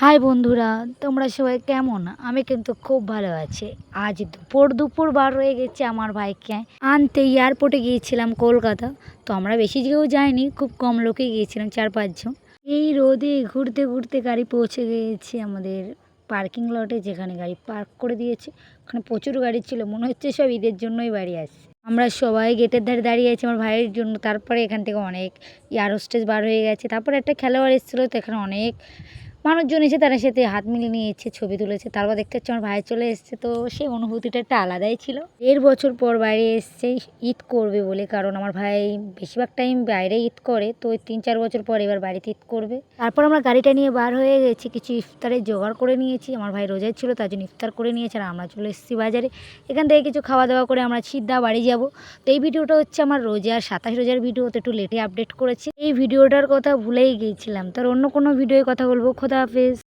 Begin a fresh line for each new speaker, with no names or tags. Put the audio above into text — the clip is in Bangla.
হাই বন্ধুরা, তোমরা সবাই কেমন? আমি কিন্তু খুব ভালো আছি। আজ দুপুর বার হয়ে গেছে আমার ভাইকে আনতে এয়ারপোর্টে গিয়েছিলাম কলকাতা। তো আমরা বেশি কেউ যাইনি, খুব কম লোকে গিয়েছিলাম, 4-5 জন। এই রোদে ঘুরতে ঘুরতে গাড়ি পৌঁছে গিয়েছে আমাদের পার্কিং লটে, যেখানে গাড়ি পার্ক করে দিয়েছে। ওখানে প্রচুর গাড়ি ছিল, মনে হচ্ছে সব ঈদের জন্যই বাড়ি আসছে। আমরা সবাই গেটের ধারে দাঁড়িয়ে আছি আমার ভাইয়ের জন্য। তারপরে এখান থেকে অনেক এয়ার হোস্টেস বার হয়ে গেছে। তারপরে একটা খেলোয়াড় এসেছিলো, তো এখানে অনেক মানুষজন এসে তার সাথে হাত মিলিয়ে নিয়েছে, ছবি তুলেছে। তারপর দেখতে পাচ্ছি আমার ভাই চলে এসেছে, তো সেই অনুভূতিটা একটা আলাদাই ছিল। 1.5 বছর পর বাইরে এসছে ঈদ করবে বলে, কারণ আমার ভাই বেশিরভাগ টাইম বাইরে ঈদ করে, তো 3-4 বছর পর এবার বাড়িতে ঈদ করবে। তারপর আমরা গাড়িটা নিয়ে বার হয়ে গেছি, কিছু ইফতারের জোগাড় করে নিয়েছি। আমার ভাই রোজায় ছিল, তার জন্য ইফতার করে নিয়েছে। আর আমরা চলে এসেছি বাজারে, এখান থেকে কিছু খাওয়া দাওয়া করে আমরা সিধা বাড়ি যাব। তো এই ভিডিওটা হচ্ছে আমার রোজার 27 রোজার ভিডিও, তো একটু লেটে আপডেট করেছি। এই ভিডিওটার কথা ভুলেই গিয়েছিলাম, তার অন্য কোনো ভিডিওর কথা বলবো। খোদা হাফেজ।